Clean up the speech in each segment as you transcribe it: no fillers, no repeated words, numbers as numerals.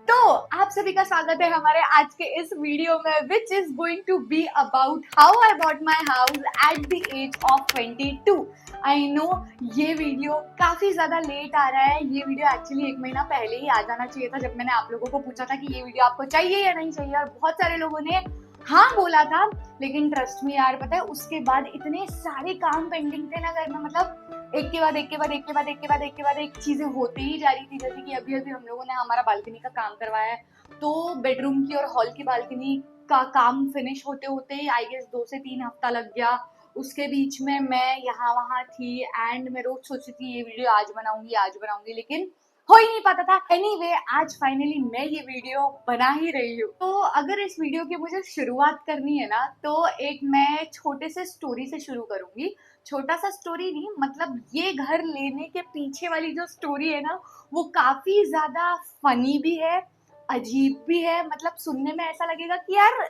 तो आप सभी का स्वागत है हमारे आज के इस वीडियो में which is going to be about how I bought my house at the age of 22। I know ये वीडियो काफी ज्यादा लेट आ रहा है। ये वीडियो एक्चुअली 1 महीना पहले ही आ जाना चाहिए था, जब मैंने आप लोगों को पूछा था कि ये वीडियो आपको चाहिए या नहीं चाहिए, और बहुत सारे लोगों ने हाँ बोला था। लेकिन ट्रस्ट में यार, पता है उसके बाद इतने सारे काम पेंडिंग थे ना घर में, मतलब एक के बाद एक के बाद एक के बाद एक के बाद एक के बाद एक चीजें होती ही जा रही थी। जैसे कि अभी अभी हम लोगों ने हमारा बालकनी का काम करवाया है, तो बेडरूम की और हॉल की बालकनी का काम फिनिश होते होते ही आई गेस 2 से 3 हफ्ता लग गया। उसके बीच में मैं यहाँ वहाँ थी एंड मैं रोज सोचती थी ये वीडियो आज बनाऊंगी, लेकिन हो ही नहीं पाता था। एनीवे, आज फाइनली मैं ये वीडियो बना ही रही हूँ। तो अगर इस वीडियो की मुझे शुरुआत करनी है ना, तो एक मैं छोटे से स्टोरी से शुरू करूंगी। छोटा सा स्टोरी नहीं, मतलब ये घर लेने के पीछे वाली जो स्टोरी है ना, वो काफी ज्यादा फनी भी है, अजीब भी है। मतलब सुनने में ऐसा लगेगा कि यार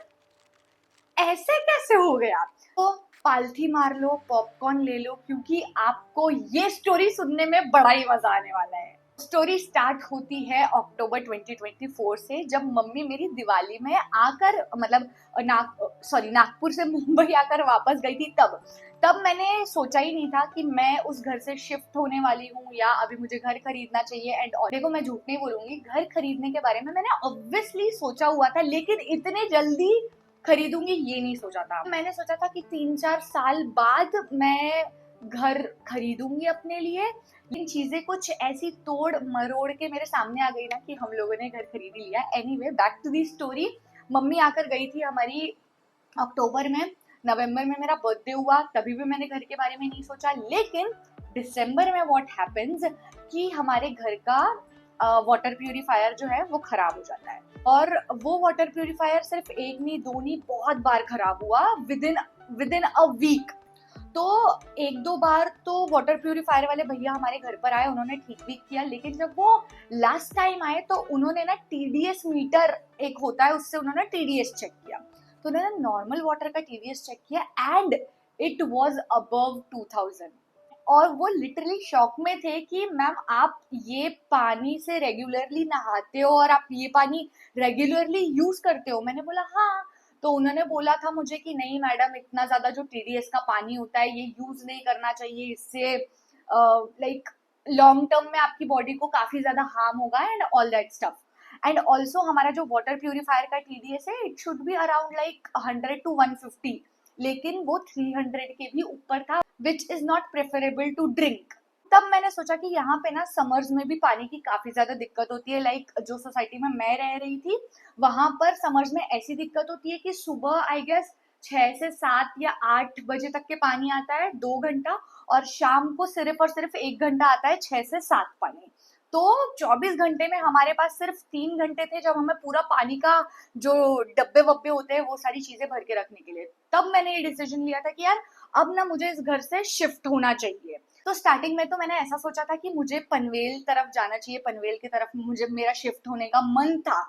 ऐसे कैसे हो गया। तो पालथी मार लो, पॉपकॉर्न ले लो, क्योंकि आपको ये स्टोरी सुनने में बड़ा ही मजा आने वाला है। स्टोरी स्टार्ट होती है अक्टूबर 2024 से, जब मम्मी मेरी दिवाली में आकर, मतलब नागपुर से मुंबई आकर वापस गई थी। तब मैंने सोचा ही नहीं था कि मैं उस घर से शिफ्ट होने वाली हूँ या अभी मुझे घर खरीदना चाहिए। एंड देखो, मैं झूठ नहीं बोलूंगी, घर खरीदने के बारे में मैंने ऑब्वियसली सोचा हुआ था, लेकिन इतने जल्दी खरीदूंगी ये नहीं सोचा था। मैंने सोचा था कि 3-4 साल बाद मैं घर खरीदूंगी अपने लिए। इन चीजें कुछ ऐसी तोड़ मरोड़ के मेरे सामने आ गई ना कि हम लोगों ने घर खरीद ही लिया। Anyway, back to the story. Mummy आकर गई थी हमारी अक्टूबर में। नवंबर में मेरा बर्थडे हुआ, तभी भी मैंने घर के बारे में नहीं सोचा। लेकिन दिसंबर में व्हाट हैपेंस कि हमारे घर का वाटर प्यूरिफायर जो है वो खराब हो जाता है। और वो वाटर प्यूरिफायर सिर्फ एक नहीं, दो नहीं, बहुत बार खराब हुआ विद इन अ वीक। तो 1-2 बार तो वाटर प्यूरिफायर वाले भैया हमारे घर पर आए, उन्होंने ठीक भी किया। लेकिन जब वो लास्ट टाइम आए तो उन्होंने ना टीडीएस मीटर एक होता है, उससे उन्होंने टीडीएस चेक किया। तो उन्होंने नॉर्मल वाटर का टीडीएस चेक किया एंड इट वाज अबव 2000। और वो लिटरली शॉक में थे कि मैम आप ये पानी से रेगुलरली नहाते हो और आप ये पानी रेगुलरली यूज करते हो? मैंने बोला हाँ। तो उन्होंने बोला था मुझे कि नहीं मैडम, इतना ज्यादा जो टीडीएस का पानी होता है ये यूज नहीं करना चाहिए, इससे लाइक लॉन्ग टर्म में आपकी बॉडी को काफी ज्यादा हार्म होगा and all that stuff. And also हमारा जो वाटर प्यूरिफायर का टीडीएस है, it should be around like 100 to 150, लेकिन वो 300 के भी ऊपर था, which is not preferable to drink. तब मैंने सोचा कि यहाँ पे ना समर्स में भी पानी की काफी ज्यादा दिक्कत होती है। लाइक जो सोसाइटी में मैं रह रही थी वहां पर समर्स में ऐसी दिक्कत होती है कि सुबह आई गेस 6 से 7 या 8 बजे तक के पानी आता है 2 घंटा, और शाम को सिर्फ और सिर्फ 1 घंटा आता है 6 से 7 पानी। तो 24 घंटे में हमारे पास सिर्फ 3 घंटे थे जब हमें पूरा पानी का जो डब्बे वब्बे होते हैं वो सारी चीजें भर के रखने के लिए। तब मैंने ये डिसीजन लिया था कि यार अब ना मुझे इस घर से शिफ्ट होना चाहिए। तो स्टार्टिंग में तो मैंने ऐसा सोचा था कि मुझे पनवेल तरफ जाना चाहिए, पनवेल की तरफ मुझे मेरा शिफ्ट होने का मन था।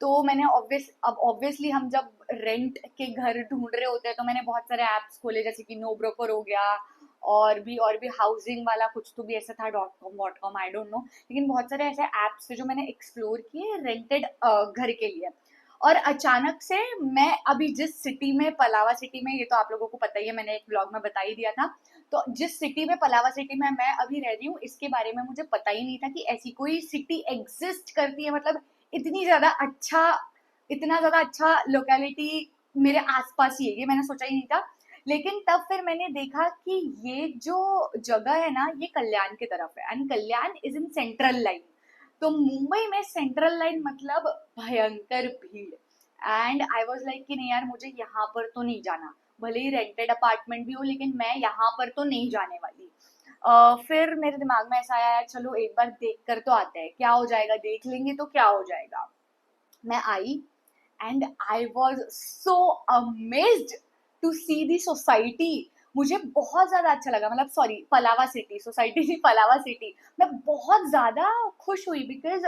तो मैंने ऑब्वियसली हम जब रेंट के घर ढूंढ रहे होते हैं तो मैंने बहुत सारे ऐप्स खोले, जैसे कि नो ब्रोकर हो गया, और भी हाउसिंग वाला कुछ तो भी ऐसा था, .com आई डोंट नो। लेकिन बहुत सारे ऐसे ऐप्स थे जो मैंने एक्सप्लोर किए रेंटेड घर के लिए। और अचानक से मैं अभी जिस सिटी में, पलावा सिटी में, ये तो आप लोगों को पता ही है, मैंने एक ब्लॉग में बता ही दिया था। तो जिस सिटी में, पलावा सिटी में मैं अभी रह रही हूँ, इसके बारे में मुझे पता ही नहीं था कि ऐसी कोई सिटी एग्जिस्ट करती है। मतलब इतनी ज्यादा अच्छा, इतना ज्यादा अच्छा लोकेलिटी मेरे आसपास ही है, ये मैंने सोचा ही नहीं था। लेकिन तब फिर मैंने देखा कि ये जो जगह है ना, ये कल्याण की तरफ है, and Kalyan is in central line. तो मुंबई में सेंट्रल लाइन मतलब भयंकर भीड़। एंड आई वॉज लाइक कि नहीं यार, मुझे यहाँ पर तो नहीं जाना, भले ही रेंटेड अपार्टमेंट भी हो, लेकिन मैं यहाँ पर तो नहीं जाने वाली। फिर मेरे दिमाग में ऐसा आया, यार चलो एक बार देख कर तो आते हैं, क्या हो जाएगा, देख लेंगे तो क्या हो जाएगा। मैं I and I was so amazed to see the society. मुझे बहुत ज्यादा अच्छा लगा, मतलब सॉरी, पलावा सिटी, सोसाइटी नहीं, पलावा सिटी। मैं बहुत ज्यादा खुश हुई बिकॉज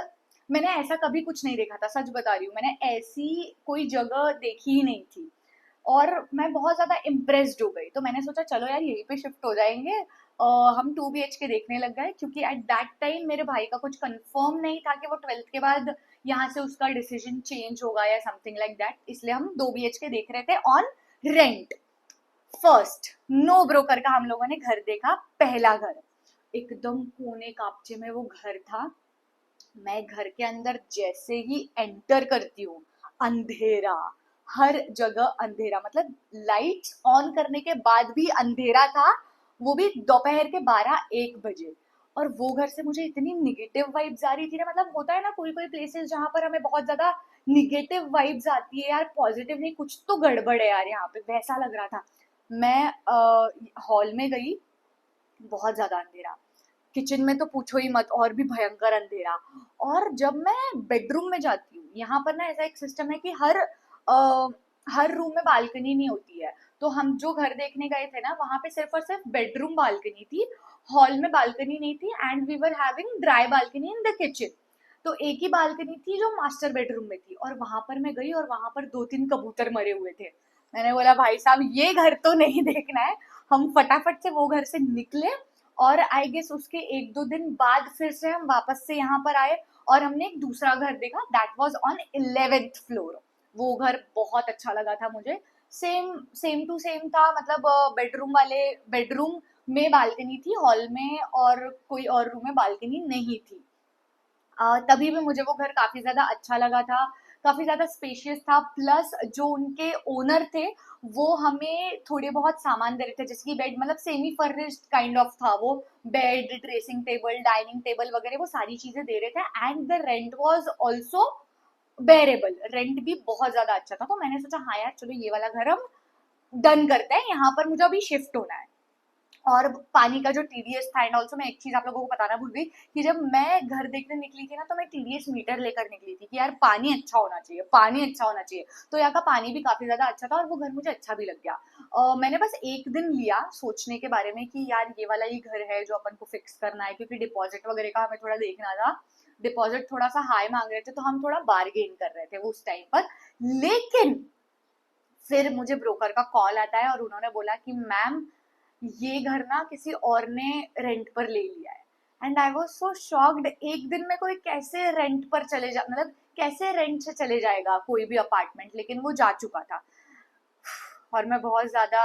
मैंने ऐसा कभी कुछ नहीं देखा था, सच बता रही हूँ, मैंने ऐसी कोई जगह देखी ही नहीं थी। और मैं बहुत ज्यादा इम्प्रेस्ड हो गई, तो मैंने सोचा चलो यार यहीं पे शिफ्ट हो जाएंगे। हम 2 BHK देखने लग गए, क्योंकि एट दैट टाइम मेरे भाई का कुछ कंफर्म नहीं था कि वो 12th के बाद यहाँ से उसका डिसीजन चेंज होगा या समथिंग लाइक दैट, इसलिए हम 2 BHK देख रहे थे on rent. First no broker का हम लोगों ने घर देखा, पहला घर, एकदम कोने कापचे में वो घर था। मैं घर के अंदर जैसे ही एंटर करती हूँ, अंधेरा, हर जगह अंधेरा, मतलब लाइट्स ऑन करने के बाद भी अंधेरा था, वो भी दोपहर के 12-1 बजे। और वो घर से मुझे इतनी निगेटिव वाइब्स आ रही थी ना, मतलब होता है ना कोई कोई प्लेसेस जहां पर हमें बहुत ज्यादा निगेटिव वाइब्स आती है, यार पॉजिटिव नहीं, कुछ तो गड़बड़ है यार यहाँ पे, वैसा लग रहा था। मैं हॉल में गई, बहुत ज्यादा अंधेरा, किचन में तो पूछो ही मत, और भी भयंकर अंधेरा। और जब मैं बेडरूम में जाती हूँ, यहाँ पर ना ऐसा एक सिस्टम है कि हर रूम में बालकनी नहीं होती है। तो हम जो घर देखने गए थे ना, वहां पे सिर्फ और सिर्फ बेडरूम बालकनी थी, हॉल में बालकनी नहीं थी, and we were having dry balcony in the kitchen. तो एक ही बालकनी थी जो मास्टर बेडरूम में थी, और वहां पर मैं गई और वहां पर 2-3 कबूतर मरे हुए थे। मैंने बोला भाई साहब ये घर तो नहीं देखना है। हम फटाफट से वो घर से निकले, और आई गेस उसके 1-2 दिन बाद फिर से हम वापस से यहाँ पर आए, और हमने एक दूसरा घर देखा, that was on 11th floor. वो घर बहुत अच्छा लगा था मुझे, सेम सेम टू सेम था, मतलब बेडरूम में बालकनी थी, हॉल में और कोई और रूम में बालकनी नहीं थी। तभी भी मुझे वो घर काफी ज्यादा अच्छा लगा था, काफी ज्यादा स्पेशियस था। प्लस जो उनके ओनर थे, वो हमें थोड़े बहुत सामान दे रहे थे, जैसे कि बेड, मतलब सेमी फर्निश्ड काइंड ऑफ था वो, bed, dressing table, dining table वगैरह, वो सारी चीजें दे रहे थे। And the rent was also बेरेबल, rent भी बहुत ज्यादा अच्छा था। तो मैंने सोचा हाँ यार चलो ये वाला घर हम डन करते हैं, यहाँ पर मुझे अभी शिफ्ट होना है। और पानी का जो टीडीएस था, एंड ऑल्सो मैं एक चीज आप लोगों को बताना भूल गई कि जब मैं घर देखने निकली थी ना, तो मैं टीडीएस मीटर लेकर निकली थी कि यार पानी अच्छा होना चाहिए, पानी अच्छा होना चाहिए। तो यहाँ का पानी भी काफी ज्यादा अच्छा था, और वो घर मुझे अच्छा भी लग गया। मैंने बस एक दिन लिया सोचने के बारे में कि यार ये वाला ही घर है जो अपन को फिक्स करना है, क्योंकि डिपॉजिट वगैरह का हमें थोड़ा देखना था। डिपॉजिट थोड़ा सा हाई मांग रहे थे, तो हम थोड़ा बार्गेन कर रहे थे उस टाइम पर। लेकिन फिर मुझे ब्रोकर का कॉल आता है, और उन्होंने बोला कि मैम ये घर ना किसी और ने रेंट पर ले लिया है। And I was so shocked, एक दिन में कोई कैसे रेंट पर चले जा, मतलब कैसे रेंट से चले जाएगा कोई भी अपार्टमेंट, लेकिन वो जा चुका था। और मैं बहुत ज्यादा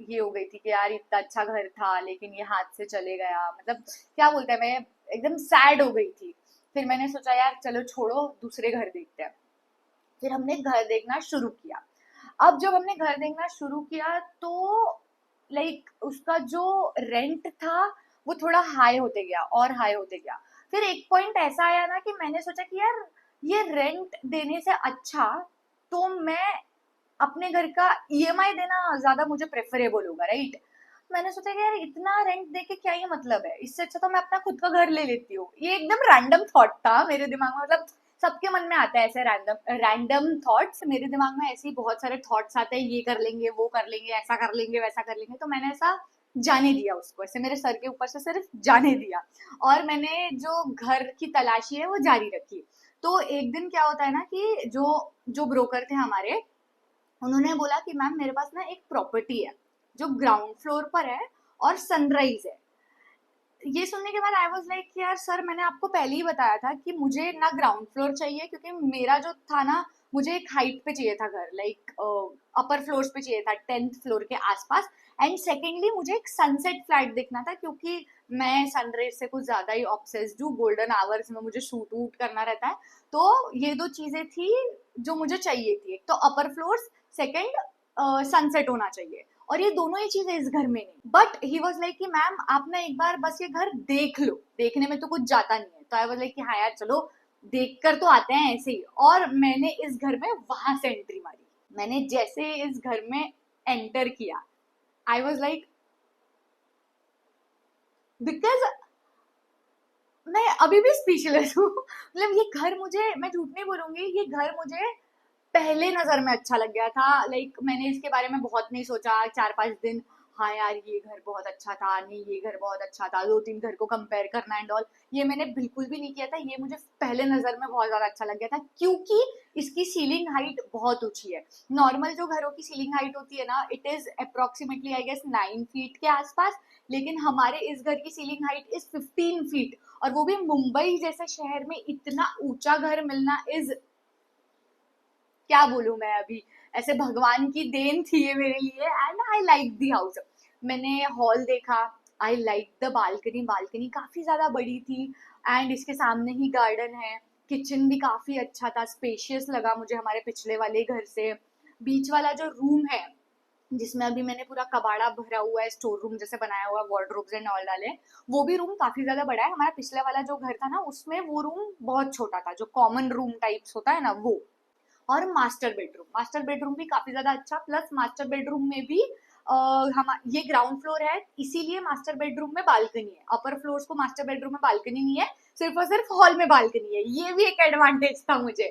ये हो गई थी कि यार इतना अच्छा घर था लेकिन ये हाथ से चले गया, मतलब क्या बोलते हैं, मैं एकदम सैड हो गई थी। फिर मैंने सोचा यार चलो छोड़ो, दूसरे घर देखते हैं। फिर हमने घर देखना शुरू किया। अब जब हमने घर देखना शुरू किया, तो लाइक उसका जो रेंट था वो थोड़ा हाई होते गया और हाई होते गया। फिर एक पॉइंट ऐसा आया ना कि मैंने सोचा कि यार ये रेंट देने से अच्छा तो मैं अपने घर का ईएमआई देना ज्यादा मुझे प्रेफरेबल होगा, राइट। मैंने सोचा कि यार इतना रेंट दे के क्या ही मतलब है, इससे अच्छा तो मैं अपना खुद का घर ले लेती हूँ। ये एकदम रैंडम थॉट था मेरे दिमाग में, मतलब सबके मन में आता है ऐसे रैंडम रैंडम थॉट्स, मेरे दिमाग में ऐसे ही बहुत सारे थॉट्स आते हैं, ये कर लेंगे, वो कर लेंगे, ऐसा कर लेंगे, वैसा कर लेंगे। तो मैंने ऐसा जाने दिया उसको, ऐसे मेरे सर के ऊपर से सिर्फ जाने दिया, और मैंने जो घर की तलाशी है वो जारी रखी। तो एक दिन क्या होता है ना कि जो जो ब्रोकर थे हमारे, उन्होंने बोला कि मैम मेरे पास ना एक प्रॉपर्टी है जो ग्राउंड फ्लोर पर है और सनराइज है। ये सुनने के बाद आई वाज लाइक यार सर, मैंने आपको पहले ही बताया था कि मुझे ना ग्राउंड फ्लोर चाहिए, क्योंकि मेरा जो था ना, मुझे एक हाइट पे चाहिए था घर, लाइक अपर फ्लोर्स पे चाहिए था, 10th फ्लोर के आसपास। एंड सेकेंडली मुझे एक सनसेट फ्लैट देखना था, क्योंकि मैं सनराइज से कुछ ज्यादा ही ऑब्सेस्ड हूँ, गोल्डन आवर्स में मुझे शूट वूट करना रहता है। तो ये दो चीजें थी जो मुझे चाहिए थी, एक तो अपर फ्लोर्स, सेकेंड सनसेट होना चाहिए। और ये दोनों ही चीजें इस घर में नहीं। बट ही वॉज लाइक कि मैम आप ना एक बार बस ये घर देख लो, देखने में तो कुछ जाता नहीं है। तो आई वॉज लाइक कि हाँ यार चलो देख कर तो आते हैं ऐसे ही। और मैंने इस घर में वहां से एंट्री मारी। मैंने जैसे इस घर में एंटर किया, आई वॉज लाइक, बिकॉज मैं अभी भी स्पीचलेस हूँ। मतलब ये घर मुझे, मैं झूठ नहीं बोलूंगी, ये घर मुझे पहले नजर में अच्छा लग गया था। लाइक मैंने इसके बारे में बहुत नहीं सोचा 4-5 दिन, हाँ यार ये घर बहुत अच्छा था, नहीं ये घर बहुत अच्छा था, 2-3 घर को कंपेयर करना एंड ऑल, ये मैंने बिल्कुल भी नहीं किया था। ये मुझे पहले नजर में बहुत ज्यादा अच्छा लग गया था, क्योंकि इसकी सीलिंग हाइट बहुत ऊंची है। नॉर्मल जो घरों की सीलिंग हाइट होती है ना, it is approximately I guess 9 feet के आसपास, लेकिन हमारे इस घर की सीलिंग हाइट इज 15 फीट। और वो भी मुंबई जैसे शहर में इतना ऊंचा घर मिलना इज, क्या बोलूं मैं अभी, ऐसे भगवान की देन थी ये मेरे लिए। And I like the house. मैंने हॉल देखा, I like the balcony. Balcony काफी ज्यादा बड़ी थी एंड इसके सामने ही गार्डन है। किचन भी काफी अच्छा था, स्पेशियस लगा मुझे हमारे पिछले वाले घर से। बीच वाला जो रूम है, जिसमें अभी मैंने पूरा कबाड़ा भरा हुआ है, स्टोर रूम जैसे बनाया हुआ, वार्डरोब्स एंड ऑल डाले, वो भी रूम काफी ज्यादा बड़ा है। हमारा पिछले वाला जो घर था ना, उसमें वो रूम बहुत छोटा था, जो कॉमन रूम टाइप्स होता है ना वो। और मास्टर बेडरूम भी काफी ज्यादा अच्छा। प्लस मास्टर बेडरूम में भी हम, ये ग्राउंड फ्लोर है, इसीलिए मास्टर बेडरूम में बालकनी है। अपर फ्लोर्स को मास्टर बेडरूम में बालकनी नहीं है, सिर्फ और सिर्फ हॉल में बालकनी है। ये भी एक एडवांटेज था मुझे।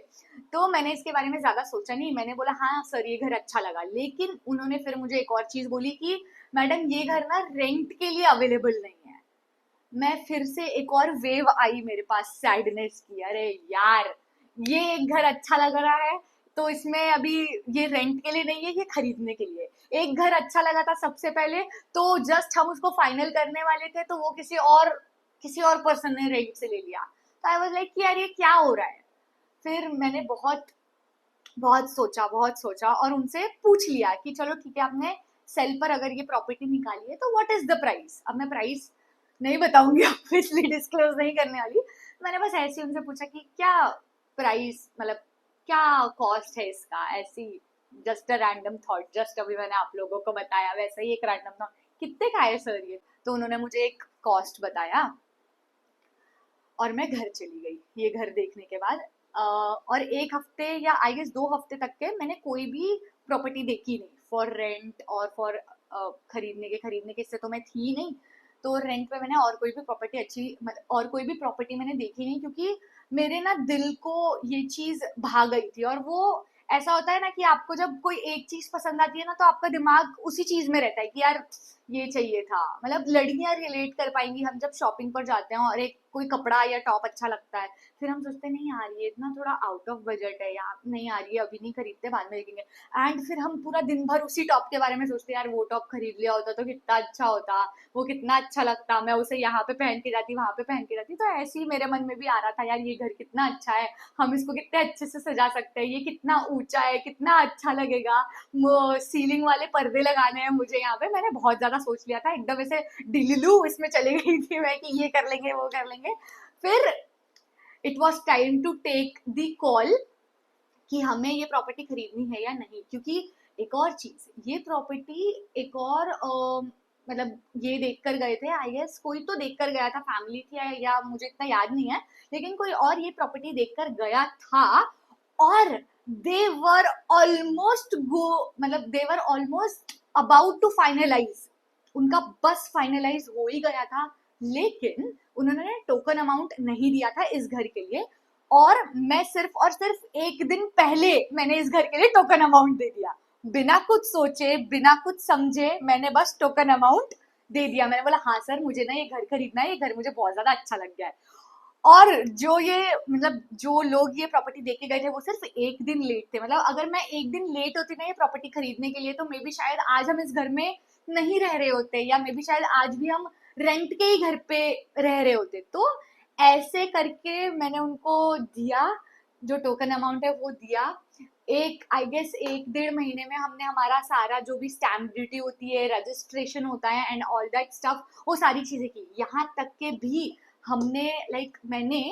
तो मैंने इसके बारे में ज्यादा सोचा नहीं, मैंने बोला हाँ सर ये घर अच्छा लगा। लेकिन उन्होंने फिर मुझे एक और चीज बोली कि मैडम ये घर ना रेंट के लिए अवेलेबल नहीं है। मैं फिर से, एक और वेव आई मेरे पास सैडनेस की, अरे यार ये एक घर अच्छा लग रहा है तो इसमें अभी, ये रेंट के लिए नहीं है, ये खरीदने के लिए। एक घर अच्छा लगा था सबसे पहले, तो जस्ट हम उसको फाइनल करने वाले थे, तो वो किसी और पर्सन ने रेंट से ले लिया। तो आई वाज लाइक कि यार ये क्या हो रहा है। फिर मैंने बहुत बहुत सोचा और उनसे पूछ लिया कि चलो ठीक है, आपने सेल पर अगर ये प्रॉपर्टी निकाली है तो व्हाट इज द प्राइस। अब मैं प्राइस नहीं बताऊंगी आपको, इसलिए डिस्क्लोज नहीं करने वाली। मैंने बस ऐसे उनसे पूछा कि क्या प्राइस, मतलब क्या कॉस्ट है इसका, ऐसी just a random thought, just अभी मैंने आप लोगों को बताया वैसे ही एक रैंडम थॉट, कितने का है सर ये। तो उन्होंने मुझे एक कॉस्ट बताया और मैं घर चली गई ये घर देखने के बाद। और एक हफ्ते या आई गेस 2 हफ्ते तक के मैंने कोई भी प्रॉपर्टी देखी नहीं फॉर रेंट और फॉर खरीदने के इससे तो मैं थी नहीं। तो रेंट पे मैंने और कोई भी प्रॉपर्टी और कोई भी प्रॉपर्टी मैंने देखी नहीं, क्योंकि मेरे ना दिल को ये चीज भा गई थी। और वो ऐसा होता है ना कि आपको जब कोई एक चीज पसंद आती है ना, तो आपका दिमाग उसी चीज में रहता है कि यार ये चाहिए था। मतलब लड़कियां रिलेट कर पाएंगी, हम जब शॉपिंग पर जाते हैं और एक कोई कपड़ा या टॉप अच्छा लगता है, फिर हम सोचते हैं नहीं यार ये इतना थोड़ा आउट ऑफ बजट है, या नहीं यार ये अभी नहीं खरीदते, बाद में देखेंगे। एंड फिर हम पूरा दिन भर उसी टॉप के बारे में सोचते हैं, यार वो टॉप खरीद लिया होता तो कितना अच्छा होता, वो कितना अच्छा लगता, मैं उसे यहाँ पे पहन के जाती, वहां पे पहन के जाती। तो ऐसे ही मेरे मन में भी आ रहा था, यार ये घर कितना अच्छा है, हम इसको कितने अच्छे से सजा सकते हैं, ये कितना ऊंचा है, कितना अच्छा लगेगा, सीलिंग वाले पर्दे लगाने हैं मुझे यहाँ पे। मैंने बहुत ज्यादा सोच लिया था, एकदम ऐसे डिल्लू इसमें चली गई थी मैं कि ये कर लेंगे वो कर लेंगे। फिर it was time to take the call कि हमें ये प्रॉपर्टी खरीदनी है या नहीं। क्योंकि एक और चीज, ये प्रॉपर्टी एक और मतलब ये देख कर गए थे, आई गेस कोई तो देख कर गया था, फैमिली थी या मुझे इतना याद नहीं है, लेकिन कोई और ये प्रॉपर्टी देख कर गया था। और दे वर ऑलमोस्ट गो, मतलब they were almost about to finalise, उनका बस फाइनलाइज हो ही गया था। लेकिन उन्होंने टोकन अमाउंट नहीं दिया था इस घर के लिए। और मैं सिर्फ और सिर्फ एक दिन पहले मैंने इस घर के लिए टोकन अमाउंट दे दिया, बिना कुछ सोचे बिना कुछ समझे मैंने बस टोकन अमाउंट दे दिया। मैंने बोला हाँ सर मुझे ना ये घर खरीदना है, ये घर मुझे बहुत ज्यादा अच्छा लग गया है। और जो ये, मतलब जो लोग ये प्रॉपर्टी देख के गए थे वो सिर्फ एक दिन लेट थे। मतलब अगर मैं एक दिन लेट होती ना ये प्रॉपर्टी खरीदने के लिए, तो मे बी शायद आज हम इस घर में नहीं रह रहे होते, या मे बी शायद आज भी हम रेंट के ही घर पे रह रहे होते। तो ऐसे करके मैंने उनको दिया, जो टोकन अमाउंट है वो दिया। एक आई गेस 1-1.5 महीने में हमने हमारा सारा जो भी स्टैम्प ड्यूटी होती है, रजिस्ट्रेशन होता है एंड ऑल दैट स्टफ, वो सारी चीजें की। यहाँ तक के भी हमने मैंने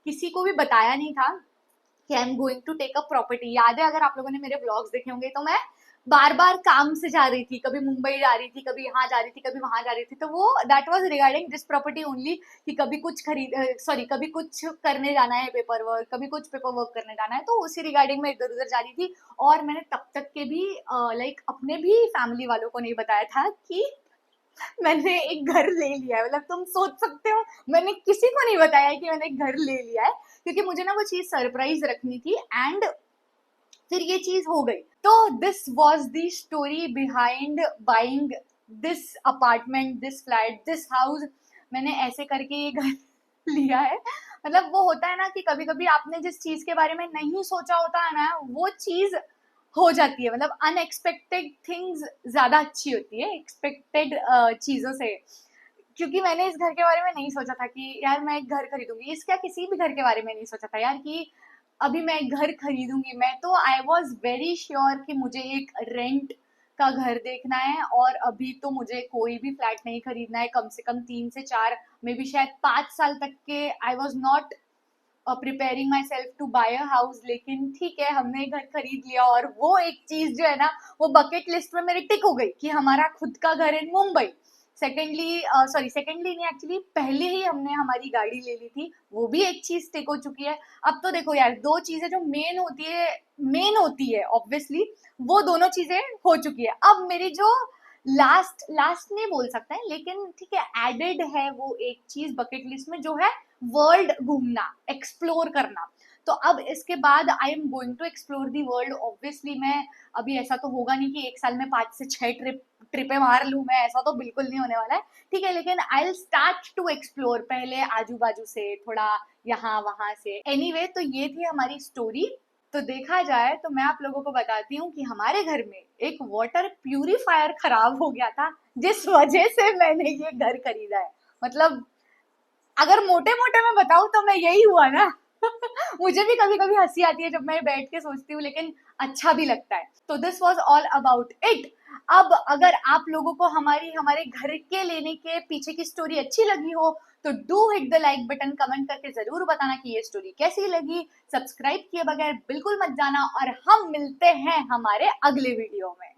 किसी को भी बताया नहीं था कि I am going to take a property. याद है, अगर आप लोगों ने मेरे व्लॉग्स देखे होंगे, तो मैं बार बार काम से जा रही थी, कभी मुंबई जा रही थी, कभी यहाँ जा रही थी, कभी वहां जा रही थी। तो वो that was regarding this property only, कि कभी कुछ कभी कुछ करने जाना है, पेपर वर्क, कभी कुछ पेपर वर्क करने जाना है, तो उसी रिगार्डिंग मैं इधर उधर जा रही थी। और मैंने तब तक के भी अपने भी फैमिली वालों को नहीं बताया था कि मैंने एक घर ले लिया है। मतलब तुम सोच सकते हो, मैंने किसी को नहीं बताया कि मैंने एक घर ले लिया है, क्योंकि मुझे ना वो चीज सरप्राइज रखनी थी। एंड फिर ये चीज हो गई। तो this was the story behind buying this apartment, this flat, this house. मैंने ऐसे करके ये घर लिया है। मतलब वो होता है ना कि कभी कभी आपने जिस चीज के बारे में नहीं सोचा होता है ना, वो चीज हो जाती है। मतलब अनएक्सपेक्टेड थिंग्स ज्यादा अच्छी होती है एक्सपेक्टेड चीजों से। क्योंकि मैंने इस घर के बारे में नहीं सोचा था कि यार मैं एक घर खरीदूंगी, इसका किसी भी घर के बारे में नहीं सोचा था यार कि अभी मैं एक घर खरीदूंगी। मैं तो आई वॉज वेरी श्योर कि मुझे एक रेंट का घर देखना है, और अभी तो मुझे कोई भी फ्लैट नहीं खरीदना है। कम से कम 3 से 4, मे बी शायद 5 साल तक के I was not preparing myself to buy a house. लेकिन ठीक है, हमने घर खरीद लिया, और वो एक चीज जो है ना, वो बकेट लिस्ट में मेरी टिक हो गई कि हमारा खुद का घर इन मुंबई। सेकेंडली नहीं, एक्चुअली पहले ही हमने हमारी गाड़ी ले ली थी, वो भी एक चीज टिक हो चुकी है। अब तो देखो यार, दो चीजें जो मेन होती है ऑब्वियसली, वो दोनों चीजें हो चुकी है। अब मेरी जो लास्ट लास्ट नहीं बोल सकते हैं, लेकिन ठीक है एडेड है वो एक चीज बकेट लिस्ट में, जो है वर्ल्ड घूमना, एक्सप्लोर करना। तो अब इसके बाद I am going to explore the world. Obviously मैं अभी, ऐसा तो होगा नहीं कि एक साल में 5 से 6 ट्रिपें मार लूं मैं, ऐसा तो बिल्कुल नहीं होने वाला है। ठीक है, लेकिन I will start to explore, पहले आजू बाजू से, थोड़ा यहाँ वहां से। एनीवे, तो ये थी हमारी स्टोरी। तो देखा जाए तो मैं आप लोगों को बताती हूँ कि हमारे घर में एक वाटर प्यूरिफायर खराब हो गया था, जिस वजह से मैंने ये घर खरीदा है। मतलब अगर मोटे मोटे में बताऊं तो मैं यही हुआ ना। मुझे भी कभी कभी हंसी आती है जब मैं बैठ के सोचती हूँ, लेकिन अच्छा भी लगता है। तो this was all about it. अब अगर आप लोगों को हमारे घर के लेने के पीछे की स्टोरी अच्छी लगी हो, तो do hit the like button, comment करके जरूर बताना कि ये स्टोरी कैसी लगी। सब्सक्राइब किए बगैर बिल्कुल मत जाना, और हम मिलते हैं हमारे अगले वीडियो में।